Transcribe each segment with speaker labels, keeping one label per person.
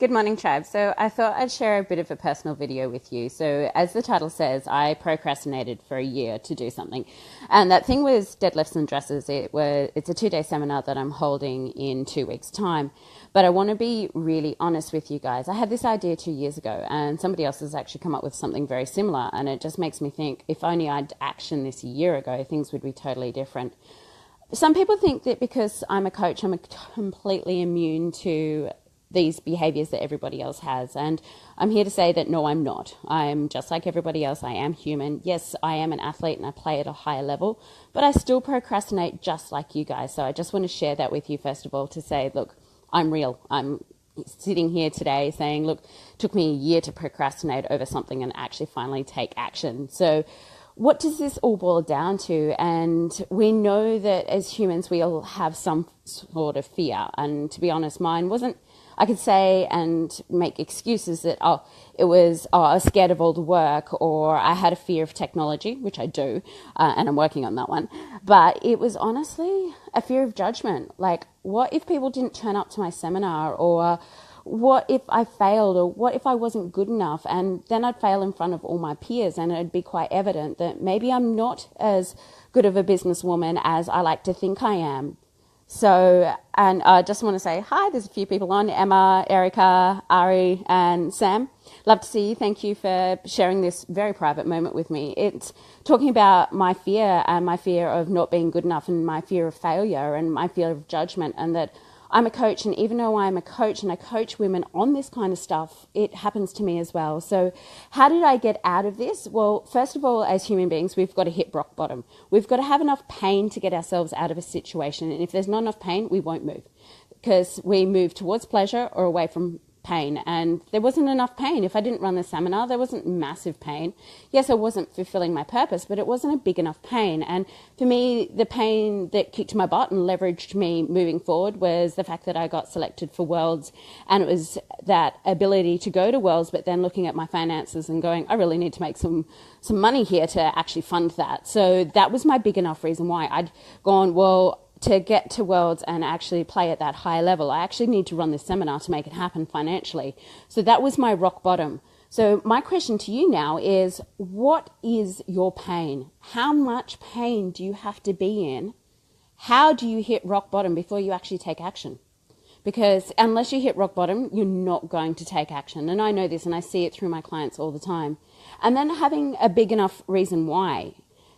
Speaker 1: Good morning, tribe. So I thought I'd share a bit of a personal video with you. So as the title says, I procrastinated for a year to do something. And that thing was deadlifts and dresses. It's a 2-day seminar that I'm holding in 2 weeks' time. But I want to be really honest with you guys. I had this idea 2 years ago, and somebody else has actually come up with something very similar. And it just makes me think, if only I'd actioned this a year ago, things would be totally different. Some people think that because I'm a coach, I'm completely immune to these behaviors that everybody else has. And I'm here to say that no, I'm not. I'm just like everybody else. I am human. Yes, I am an athlete and I play at a higher level, but I still procrastinate just like you guys. So I just want to share that with you, first of all, to say, look, I'm real. I'm sitting here today saying, look, it took me a year to procrastinate over something and actually finally take action. So what does this all boil down to? And we know that as humans, we all have some sort of fear. And to be honest, mine wasn't, I could say and make excuses that, I was scared of all the work, or I had a fear of technology, which I do, and I'm working on that one. But it was honestly a fear of judgment. Like, what if people didn't turn up to my seminar, or what if I failed, or what if I wasn't good enough? And then I'd fail in front of all my peers, and it'd be quite evident that maybe I'm not as good of a businesswoman as I like to think I am. So, and I just want to say hi, there's a few people on, Emma, Erica, Ari, and Sam. Love to see you. Thank you for sharing this very private moment with me. It's talking about my fear, and my fear of not being good enough, and my fear of failure, and my fear of judgment, and that I'm a coach, and even though I'm a coach and I coach women on this kind of stuff, it happens to me as well. So how did I get out of this? Well, first of all, as human beings, we've got to hit rock bottom. We've got to have enough pain to get ourselves out of a situation. And if there's not enough pain, we won't move, because we move towards pleasure or away from pain. And there wasn't enough pain. If I didn't run the seminar, there wasn't massive pain. Yes, I wasn't fulfilling my purpose, but it wasn't a big enough pain. And for me, the pain that kicked my butt and leveraged me moving forward was the fact that I got selected for Worlds. And it was that ability to go to Worlds, but then looking at my finances and going, I really need to make some money here to actually fund that. So that was my big enough reason why I'd gone, well, to get to Worlds and actually play at that high level, I actually need to run this seminar to make it happen financially. So that was my rock bottom. So my question to you now is, what is your pain? How much pain do you have to be in? How do you hit rock bottom before you actually take action? Because unless you hit rock bottom, you're not going to take action. And I know this, and I see it through my clients all the time. And then having a big enough reason why.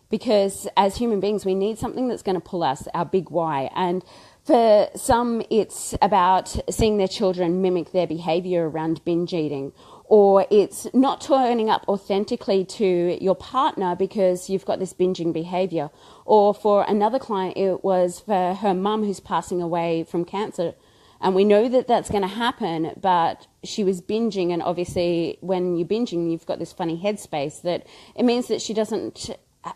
Speaker 1: Because as human beings, we need something that's going to pull us, our big why. And for some, it's about seeing their children mimic their behavior around binge eating, or it's not turning up authentically to your partner because you've got this binging behavior. Or for another client, it was for her mum who's passing away from cancer. And we know that that's going to happen, but she was binging. And obviously when you're binging, you've got this funny headspace that it means that she doesn't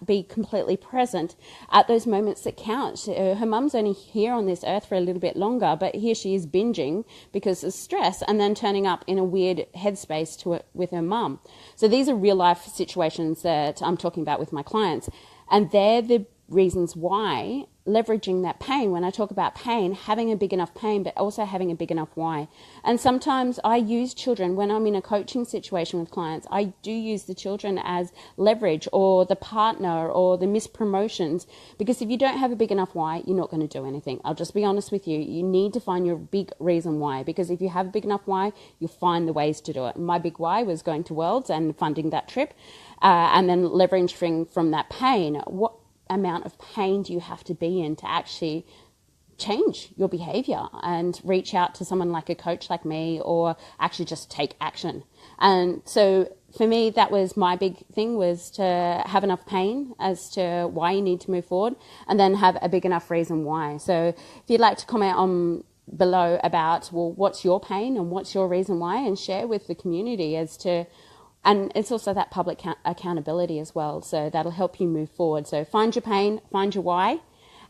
Speaker 1: be completely present at those moments that count. Her mum's only here on this earth for a little bit longer, but here she is binging because of stress, and then turning up in a weird headspace to it with her mum. So these are real life situations that I'm talking about with my clients, and they're the reasons why, leveraging that pain. When I talk about pain, having a big enough pain, but also having a big enough why. And sometimes I use children when I'm in a coaching situation with clients. I do use the children as leverage, or the partner, or the missed promotions, because if you don't have a big enough why, you're not going to do anything. I'll just be honest with you. You need to find your big reason why, because if you have a big enough why, you'll find the ways to do it. My big why was going to Worlds and funding that trip, and then leveraging from that pain. What amount of pain do you have to be in to actually change your behavior and reach out to someone like a coach like me, or actually just take action? And so for me, that was my big thing, was to have enough pain as to why you need to move forward, and then have a big enough reason why. So if you'd like to comment on below about, well, what's your pain and what's your reason why, and share with the community as to. And it's also that public accountability as well. So that'll help you move forward. So find your pain, find your why,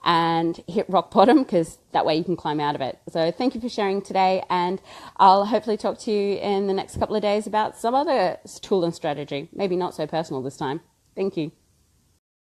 Speaker 1: and hit rock bottom, because that way you can climb out of it. So thank you for sharing today. And I'll hopefully talk to you in the next couple of days about some other tool and strategy. Maybe not so personal this time. Thank you.